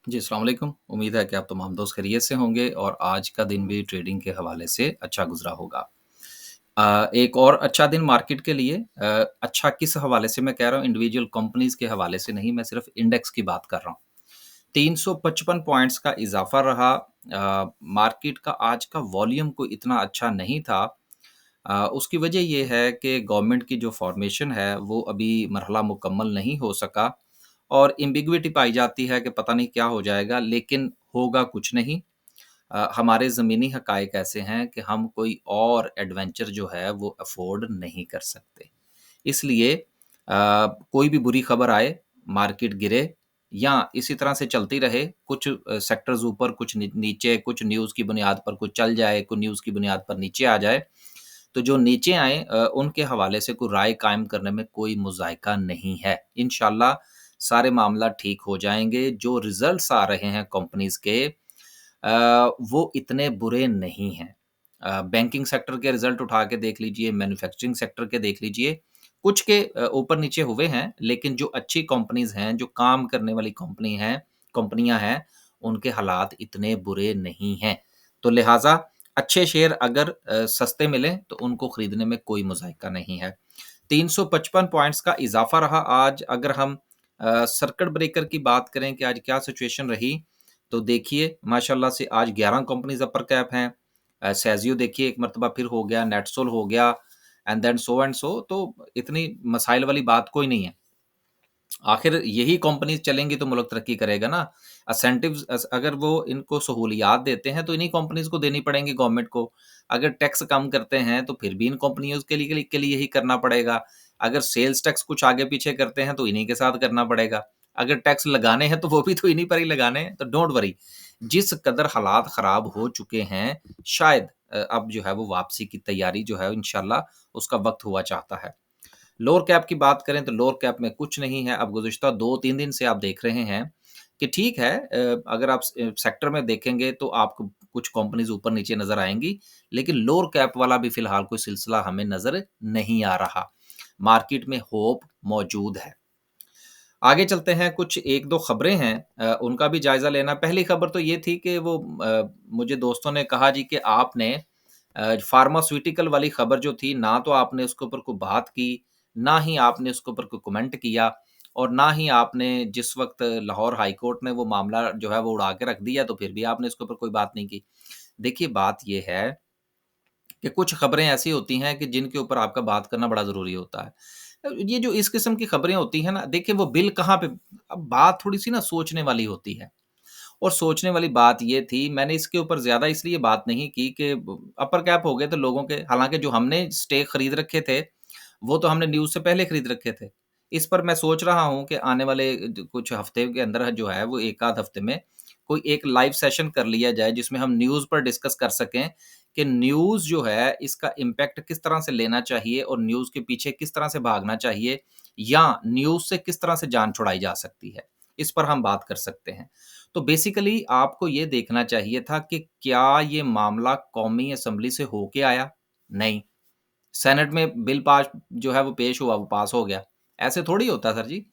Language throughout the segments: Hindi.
जी, अस्सलाम वालेकुम। उम्मीद है कि आप तमाम दोस्त खैरियत से होंगे और आज का दिन भी ट्रेडिंग के हवाले से अच्छा गुज़रा होगा। एक और अच्छा दिन मार्केट के लिए अच्छा किस हवाले से मैं कह रहा हूँ इंडिविजुअल कंपनीज़ के हवाले से नहीं, मैं सिर्फ़ इंडेक्स की बात कर रहा हूँ। 355 पॉइंट्स का इज़ाफ़ा रहा। मार्केट का आज का वॉल्यूम कोई इतना अच्छा नहीं था। उसकी वजह ये है कि गवर्नमेंट की जो फ़ॉर्मेशन है, वो अभी मरहला मुकम्मल नहीं हो सका और एम्बिग्विटी पाई जाती है कि पता नहीं क्या हो जाएगा, लेकिन होगा कुछ नहीं। हमारे ज़मीनी हक़ाइक़ ऐसे हैं कि हम कोई और एडवेंचर जो है, वो अफ़ोर्ड नहीं कर सकते। इसलिए कोई भी बुरी खबर आए, मार्केट गिरे या इसी तरह से चलती रहे, कुछ सेक्टर्स ऊपर, कुछ नीचे, कुछ न्यूज़ की बुनियाद पर कुछ चल जाए, कुछ न्यूज़ की बुनियाद पर नीचे आ जाए, तो जो नीचे आएँ उनके हवाले से कोई राय कायम करने में कोई मुज़ायका नहीं है। इंशाअल्लाह सारे मामला ठीक हो जाएँगे। जो रिज़ल्ट्स आ रहे हैं कंपनीज़ के वो इतने बुरे नहीं हैं। बैंकिंग सेक्टर के रिज़ल्ट उठा के देख लीजिए, मैन्युफैक्चरिंग सेक्टर के देख लीजिए, कुछ के ऊपर-नीचे हुए हैं, लेकिन जो अच्छी कंपनीज़ हैं, जो काम करने वाली कंपनियाँ हैं, उनके हालात इतने बुरे नहीं हैं। तो लिहाज़ा अच्छे शेयर अगर सस्ते मिलें, तो उनको खरीदने में कोई मुज़ायका नहीं है। 355 पॉइंट्स का इज़ाफ़ा रहा आज। अगर हम सर्किट ब्रेकर की बात करें कि आज क्या सिचुएशन रही, तो देखिए माशाअल्लाह से आज 11 कंपनीज़ अपर कैप हैं। सेज़ियो देखिए एक मर्तबा फिर हो गया, नेटसोल हो गया एंड सो तो इतनी मसाइल वाली बात कोई नहीं है। आखिर यही कंपनीज़ चलेंगी तो मुल्क तरक्की करेगा ना। इंसेंटिव्स अगर वो इनको सहूलियात देते हैं तो इन्हीं कंपनीज़ को देनी पड़ेंगी गवर्नमेंट को। अगर टैक्स कम करते हैं तो फिर भी इन कंपनियों के लिए यही करना पड़ेगा। अगर सेल्स टैक्स कुछ आगे पीछे करते हैं तो इन्हीं के साथ करना पड़ेगा। अगर टैक्स लगाने हैं तो वो भी तो इन्हीं पर ही लगाने हैं, तो डोंट वरी। जिस कदर हालात ख़राब हो चुके हैं, शायद अब जो है वो वापसी की तैयारी जो है इंशाअल्लाह उसका वक़्त हुआ चाहता है। लोअर कैप की बात करें तो लोअर कैप में कुछ नहीं है। अब गुज़िश्ता 2-3 दिन से आप देख रहे हैं कि ठीक है, अगर आप सेक्टर में देखेंगे तो आपको कुछ कंपनीज़ ऊपर-नीचे नज़र आएँगी, लेकिन लोअर कैप वाला भी फ़िलहाल कोई सिलसिला हमें नज़र नहीं आ रहा। मार्केट में होप मौजूद है। आगे चलते हैं, कुछ 1-2 खबरें हैं, उनका भी जायज़ा लेना। पहली खबर तो ये थी कि मुझे दोस्तों ने कहा जी कि आपने फार्मास्यूटिकल वाली खबर जो थी, ना तो आपने उसके ऊपर कोई बात की, ना ही आपने उसके ऊपर कोई कमेंट किया और ना ही आपने जिस वक़्त लाहौर हाई कोर्ट ने वो मामला जो है वो उड़ा के रख दिया, तो फिर भी आपने इसके ऊपर कोई बात नहीं की। देखिए, बात ये है कि कुछ खबरें ऐसी होती हैं कि जिनके ऊपर आपका बात करना बड़ा ज़रूरी होता है। ये जो इस किस्म की खबरें होती हैं ना, देखिए वो बिल कहाँ पे, अब बात थोड़ी-सी ना सोचने वाली होती है और सोचने वाली बात ये थी, मैंने इसके ऊपर ज़्यादा इसलिए बात नहीं की कि ब अपर कैप हो गए थे लोगों के, हालाँकि जो हमने स्टेक खरीद रखे थे, वो तो हमने न्यूज़ से पहले खरीद रखे थे। इस पर मैं सोच रहा हूँ कि आने वाले कुछ हफ्ते के अंदर जो है वो 1 आध हफ्ते में कोई एक लाइव सेशन कर लिया जाए जिसमें हम न्यूज़ पर डिस्कस कर सकें कि न्यूज़ जो है इसका इम्पैक्ट किस तरह से लेना चाहिए और न्यूज़ के पीछे किस तरह से भागना चाहिए या न्यूज़ से किस तरह से जान छुड़ाई जा सकती है। इस पर हम बात कर सकते हैं। तो बेसिकली आपको ये देखना चाहिए था कि क्या ये मामला कौमी असेंबली से होके आया? नहीं। सेनेट में बिल पास जो है वो पेश हुआ, वो पास हो गया। ऐसे थोड़ी होता है सर जी।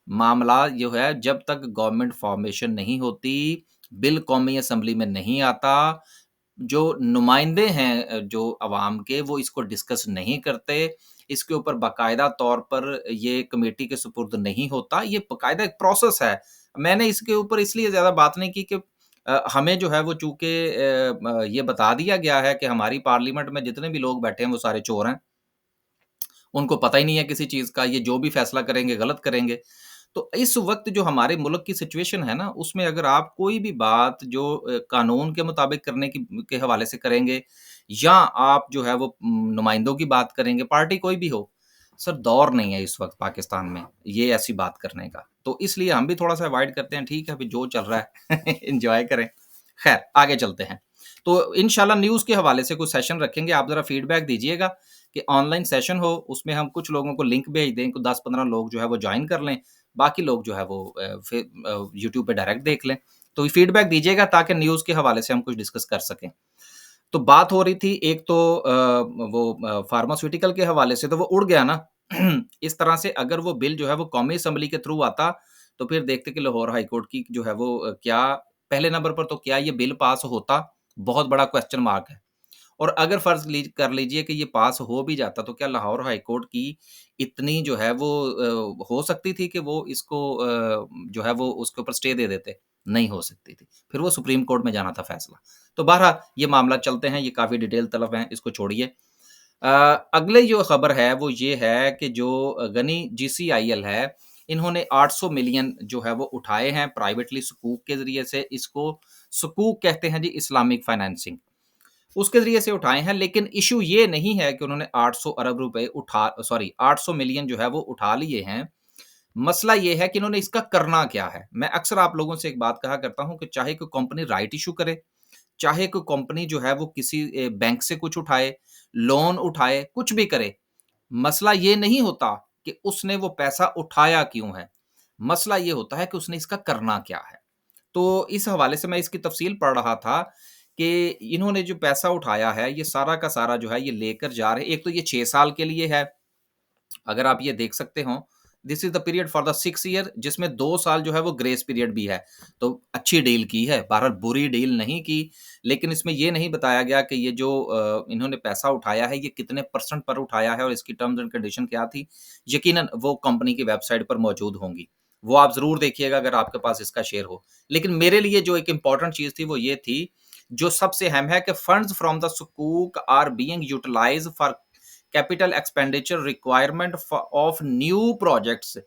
मामला जो है जब तक गवर्नमेंट फ़ॉर्मेशन नहीं होती, बिल कौमी असेंबली में नहीं आता, जो नुमाइंदे हैं जो अवाम के वो इसको डिस्कस नहीं करते, इसके ऊपर बाकायदा तौर पर ये कमेटी के सुपुर्द नहीं होता, ये बाकायदा एक प्रोसेस है। मैंने इसके ऊपर इसलिए ज़्यादा बात नहीं की कि हमें जो है वो चूँकि ये बता दिया गया है कि हमारी पार्लियामेंट में जितने भी लोग बैठे हैं वो सारे चोर हैं। उनको पता ही नहीं है किसी चीज़ का, ये जो भी फैसला करेंगे गलत करेंगे। तो इस वक़्त जो हमारे मुल्क की सिचुएशन है ना, उसमें अगर आप कोई भी बात जो कानून के मुताबिक करने की के हवाले से करेंगे या आप जो है वो नुमाइंदों की बात करेंगे, पार्टी कोई भी हो, सर दौर नहीं है इस वक़्त पाकिस्तान में, ये ऐसी बात करने का। तो इसलिए हम भी थोड़ा-सा अवॉइड करते हैं, ठीक है अभी जो चल रहा है एन्जॉय करें। ख़ैर आगे चलते हैं। तो इंशाल्लाह न्यूज़ के हवाले से कुछ सेशन रखेंगे, आप ज़रा फीडबैक दीजिएगा कि ऑनलाइन सेशन हो, उसमें हम कुछ लोगों को लिंक भेज दें, कुछ 10-15 लोग जो है वो जॉइन कर लें, बाकी लोग जो है वो यूट्यूब पे डायरेक्ट देख लें। तो फीडबैक दीजिएगा ताकि न्यूज़ के हवाले से हम कुछ डिस्कस कर सकें। तो बात हो रही थी एक तो फार्मास्यूटिकल के हवाले से तो वो उड़ गया ना। इस तरह से अगर वो बिल जो है वो कौमी असेंबली के थ्रू आता, तो फिर देखते कि लाहौर हाई कोर्ट की जो है वो क्या पहले नंबर पर तो क्या ये बिल पास होता? बहुत बड़ा क्वेश्चन मार्क है। और अगर फ़र्ज़ कर लीजिए कि ये पास हो भी जाता, तो क्या लाहौर हाई कोर्ट की इतनी जो है वो हो सकती थी कि वो इसको जो है वो उसके ऊपर स्टे दे देते? नहीं हो सकती थी। फिर वो सुप्रीम कोर्ट में जाना था फैसला। तो बहरहाल ये मामला चलते हैं, ये काफ़ी डिटेल तलब है, इसको छोड़िए। अ, अगली जो खबर है वो ये है कि जो गनी जीसीआईएल है, इन्होंने 800 मिलियन जो है वो उठाए हैं प्राइवेटली सुकूक के ज़रिए से। इसको सुकूक कहते हैं जी, इस्लामिक फाइनेंसिंग। उसके ज़रिए से उठाए हैं, लेकिन इश्यू ये नहीं है कि उन्होंने 800 अरब रुपए 800 मिलियन जो है वो उठा लिए हैं। मसला ये है कि इन्होंने इसका करना क्या है? मैं अक्सर आप लोगों से एक बात कहा करता हूँ कि चाहे कोई कंपनी राइट इश्यू करे, चाहे कोई कंपनी जो है वो किसी बैंक से कुछ उठाए, लोन उठाए, कुछ भी करे, मसला ये नहीं होता कि उसने वो पैसा उठाया क्यों है? मसला ये होता है कि उसने इसका करना क्या है? तो इस हवाले से मैं इसकी तफ़सील पढ़ रहा था कि इन्होंने जो पैसा उठाया है, ये सारा का सारा जो है ये लेकर जा रहे हैं। एक तो ये 6 साल के लिए है, अगर आप ये देख सकते हो, this is the period for the 6 year, जिसमें 2 साल जो है वो ग्रेस पीरियड भी है। तो अच्छी डील की है, बहरहाल बुरी डील नहीं की, लेकिन इसमें ये नहीं बताया गया कि ये जो इन्होंने पैसा उठाया है, ये कितने परसेंट पर उठाया है और इसकी टर्म्स एंड कंडीशन क्या थी। यकीनन वो कंपनी की वेबसाइट पर मौजूद होंगी। वो आप ज़रूर देखिएगा अगर आपके पास इसका शेयर हो। लेकिन मेरे लिए जो एक इम्पोर्टेंट चीज़ थी वो ये थी, जो सबसे अहम है कि फंड्स फ्रॉम द सुकूक are being utilised for capital expenditure requirement of new projects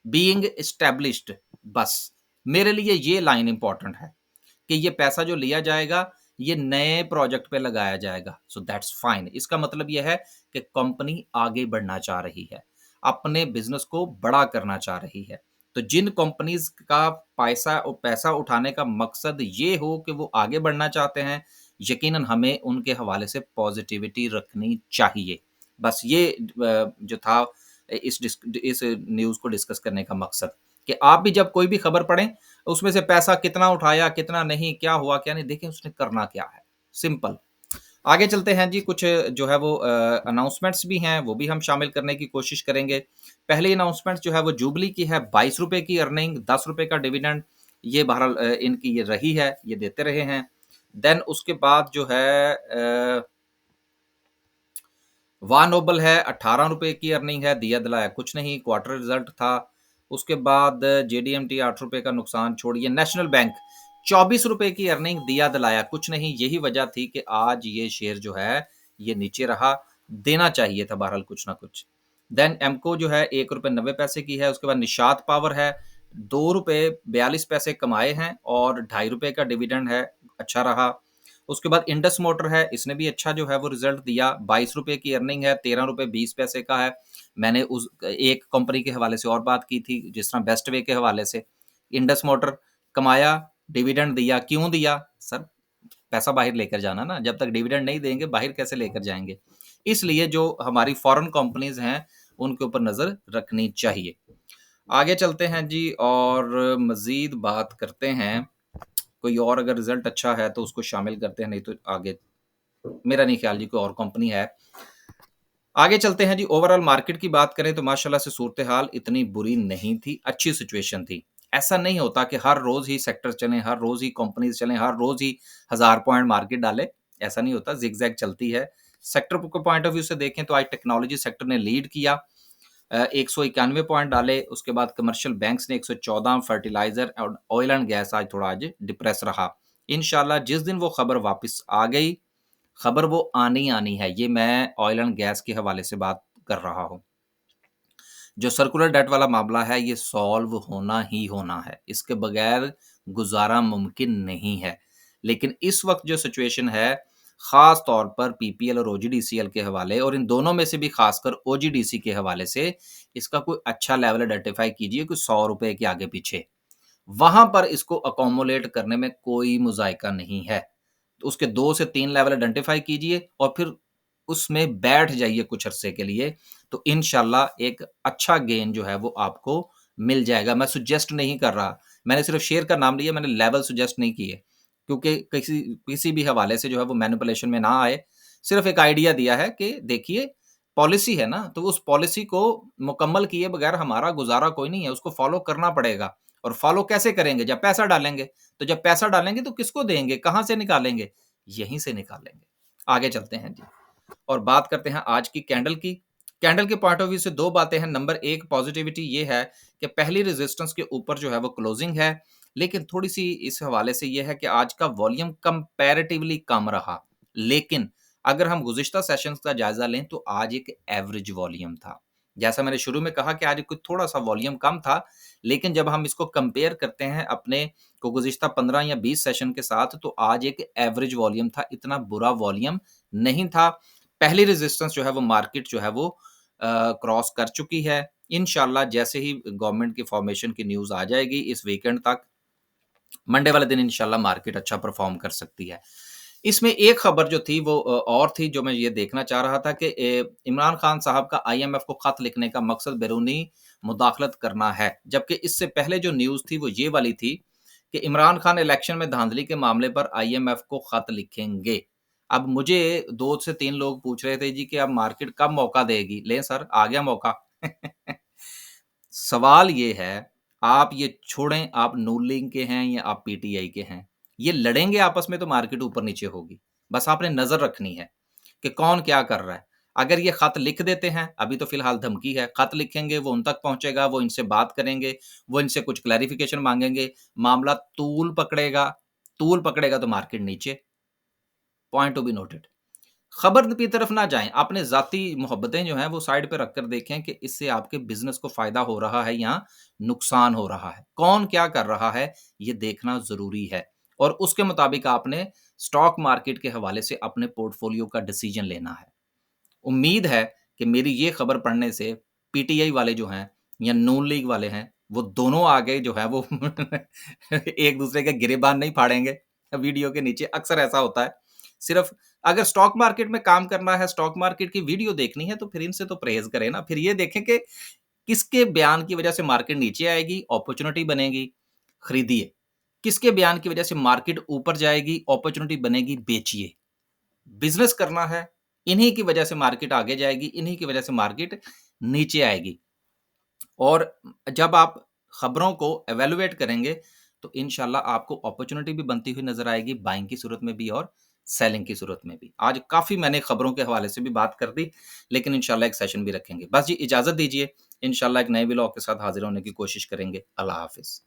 being established. बस मेरे लिए ये लाइन इंपॉर्टेंट है कि ये पैसा जो लिया जाएगा ये नए प्रोजेक्ट पे लगाया जाएगा। So that's fine. इसका मतलब ये है कि कंपनी आगे बढ़ना चाह रही है, अपने बिजनेस को बड़ा करना चाह रही है। तो जिन कंपनीज का पैसा उठाने का मकसद ये हो कि वो आगे बढ़ना चाहते हैं, यकीनन हमें उनके हवाले से पॉजिटिविटी रखनी चाहिए। बस ये जो था इस न्यूज़ को डिस्कस करने का मकसद, कि आप भी जब कोई भी खबर पढ़ें, उसमें से पैसा कितना उठाया, कितना नहीं, क्या हुआ, क्या नहीं, देखें उसने करना क्या है, सिंपल। आगे चलते हैं जी, कुछ जो है वो अनाउंसमेंट्स भी हैं, वो भी हम शामिल करने की कोशिश करेंगे। पहली अनाउंसमेंट जो है वो जुबली की है, ₹22 की अर्निंग, ₹10 का डिविडेंड, ये बहरहाल इनकी ये रही है, ये देते रहे हैं। देन उसके बाद जो है वाह नोबल है, ₹18 की अर्निंग है, दिया दिलाया कुछ नहीं, क्वार्टर रिजल्ट था। उसके बाद जेडीएमटी ₹8 का नुकसान छोड़िए। नेशनल बैंक ₹24 की अर्निंग, दिया दिलाया कुछ नहीं। यही वजह थी कि आज ये शेयर जो है ये नीचे रहा, देना चाहिए था बहरहाल कुछ ना कुछ। देन एमको जो है ₹1.90 की है। उसके बाद निशात पावर है, ₹2.42 कमाए हैं और ₹2.5 का डिविडेंड है, अच्छा रहा। उसके बाद इंडस मोटर है, इसने भी अच्छा जो है वो रिज़ल्ट दिया, ₹22 की अर्निंग है, ₹13.20 का है। मैंने उस एक कंपनी के हवाले से और बात की थी, जिस तरह बेस्ट वे के हवाले से। इंडस मोटर कमाया, डिविडेंड दिया, क्यों दिया? सर, पैसा बाहर लेकर जाना ना, जब तक डिविडेंड नहीं देंगे, बाहर कैसे लेकर जाएँगे? इसलिए जो हमारी फ़ॉरेन कंपनीज़ हैं, उनके ऊपर नज़र रखनी चाहिए। आगे चलते हैं जी और मज़ीद बात करते हैं। कोई और अगर रिज़ल्ट अच्छा है तो उसको शामिल करते हैं, नहीं तो आगे मेरा नहीं ख्याल जी कोई और कंपनी है। आगे चलते हैं जी, ओवरऑल मार्केट की बात करें तो माशाल्लाह से सूरत-ए-हाल इतनी बुरी नहीं थी, अच्छी सिचुएशन थी। ऐसा नहीं होता कि हर रोज़ ही सेक्टर चलें, हर रोज़ ही कंपनीज़ चलें, हर रोज़ ही 1000 पॉइंट मार्केट डाले, ऐसा नहीं होता, ज़िग-ज़ैग चलती है। सेक्टर के पॉइंट ऑफ व्यू से देखें तो आज टेक्नोलॉजी सेक्टर ने लीड किया, 191 पॉइंट डाले, उसके बाद कमर्शियल बैंक्स ने 114, फर्टिलाइज़र और ऑयल एंड गैस आज डिप्रेस रहा। इंशाल्लाह जिस दिन वो खबर वापस आ गई, खबर वो आनी है, ये मैं ऑयल एंड गैस के हवाले से बात कर रहा हूँ। जो सर्कुलर डेट वाला मामला है, ये सॉल्व होना ही होना है, इसके बगैर गुज़ारा मुमकिन नहीं है। लेकिन इस वक़्त जो सिचुएशन है, ख़ास तौर पर पीपीएल और ओजीडीसीएल के हवाले, और इन दोनों में से भी ख़ासकर ओजीडीसी के हवाले से, इसका कोई अच्छा लेवल आइडेंटिफ़ाई कीजिए, कोई ₹100 के आगे-पीछे। वहाँ पर इसको अकोमोलेट करने में कोई मुज़ायका नहीं है। तो उसके 2 से 3 लेवल आइडेंटिफ़ाई कीजिए और फिर उसमें बैठ जाइए कुछ अरसे के लिए, तो इंशाल्लाह एक अच्छा गेन जो है वो आपको मिल जाएगा। मैं सजेस्ट नहीं कर रहा, मैंने सिर्फ़ शेयर का नाम लिया, मैंने लेवल सजेस्ट नहीं किए, क्योंकि किसी किसी भी हवाले से जो है वो मैनिपुलेशन में ना आए। सिर्फ़ एक आइडिया दिया है कि देखिए, पॉलिसी है ना, तो उस पॉलिसी को मुकम्मल किए बगैर हमारा गुज़ारा कोई नहीं है, उसको फ़ॉलो करना पड़ेगा। और फॉलो कैसे करेंगे? जब पैसा डालेंगे। तो जब पैसा डालेंगे तो किसको देंगे? कहाँ से निकालेंगे? यहीं से निकालेंगे। आगे चलते हैं जी। और बात करते हैं आज की कैंडल की। कैंडल के पॉइंट ऑफ व्यू से 2 बातें हैं। नंबर 1 पॉजिटिविटी ये है कि पहली रेजिस्टेंस के ऊपर जो है वो क्लोजिंग है, लेकिन थोड़ी-सी इस हवाले से ये है कि आज का वॉल्यूम कंपैरेटिवली कम रहा। लेकिन अगर हम गुज़िश्ता सेशंस का जायज़ा लें तो आज एक एवरेज वॉल्यूम था। जैसा मैंने शुरू में कहा कि आज कुछ थोड़ा-सा वॉल्यूम कम था, लेकिन जब हम इसको कंपेयर करते हैं अपने को गुज़िश्ता 15 या 20 सेशन के साथ तो आज एक एवरेज वॉल्यूम था, इतना बुरा वॉल्यूम नहीं था। पहली रेजिस्टेंस जो है वो मार्केट जो है वो क्रॉस कर चुकी है। इंशाल्लाह जैसे ही गवर्नमेंट की फॉर्मेशन की न्यूज़ आ जाएगी इस वीकेंड तक, मंडे वाले दिन इंशाल्लाह मार्केट अच्छा परफ़ॉर्म कर सकती है। इसमें एक खबर जो थी वो और थी जो मैं ये देखना चाह रहा था कि इमरान खान साहब का आईएमएफ को खत लिखने का मकसद बैरूनी मुदाखलत करना है। जबकि इससे पहले जो न्यूज़ थी वो ये वाली थी कि इमरान खान इलेक्शन में धांधली के मामले पर आईएमएफ को खत लिखेंगे। अब मुझे 2 से 3 लोग पूछ रहे थे जी कि अब मार्केट कब मौका देगी? लें सर, आ गया मौका। सवाल ये है, आप ये छोड़ें, आप नून लीग के हैं या आप पीटीआई के हैं। ये लड़ेंगे आपस में तो मार्केट ऊपर-नीचे होगी। बस आपने नज़र रखनी है कि कौन क्या कर रहा है। अगर ये खत लिख देते हैं, अभी तो फिलहाल धमकी है, खत लिखेंगे, वो उन तक पहुँचेगा, वो इनसे बात करेंगे, वो इनसे कुछ क्लैरिफ़िकेशन माँगेंगे, मामला तूल पकड़ेगा तो मार्केट नीचे। Point to be noted. खबर की तरफ ना जाएँ, अपने ज़ाती मोहब्बतें जो हैं वो साइड पे रख कर देखें कि इससे आपके बिज़नेस को फ़ायदा हो रहा है या नुकसान हो रहा है। कौन क्या कर रहा है, ये देखना ज़रूरी है और उसके मुताबिक आपने स्टॉक मार्केट के हवाले से अपने पोर्टफ़ोलियो का डिसीज़न लेना है। उम्मीद है कि मेरी ये खबर पढ़ने से पीटीआई वाले जो हैं या नून लीग वाले हैं, वो दोनों आगे जो है वो एक-दूसरे के गिरेबान नहीं फाड़ेंगे वीडियो के नीचे, अक्सर ऐसा होता है। सिर्फ़ अगर स्टॉक मार्केट में काम करना है, स्टॉक मार्केट की वीडियो देखनी है, तो फिर इनसे तो परहेज़ करें ना। फिर ये देखें कि किसके बयान की वजह से मार्केट नीचे आएगी, अपॉर्च्युनिटी बनेगी, खरीदिए। किसके बयान की वजह से मार्केट ऊपर जाएगी, अपॉर्च्युनिटी बनेगी, बेचिए। बिज़नेस करना है, इन्हीं की वजह से मार्केट आगे जाएगी, इन्हीं की वजह से मार्केट नीचे आएगी। और जब आप खबरों को इवैल्यूएट करेंगे, तो इंशाल्लाह आपको अपॉर्च्युनिटी भी बनती हुई नज़र आएगी, बाइंग की सूरत में भी और सेलिंग की सूरत में भी। आज काफ़ी मैंने खबरों के हवाले से भी बात कर दी, लेकिन इंशाल्लाह एक सेशन भी रखेंगे। बस जी इजाज़त दीजिए, इंशाल्लाह एक नए व्लॉग के साथ हाज़िर होने की कोशिश करेंगे। अल्लाह हाफ़िज़।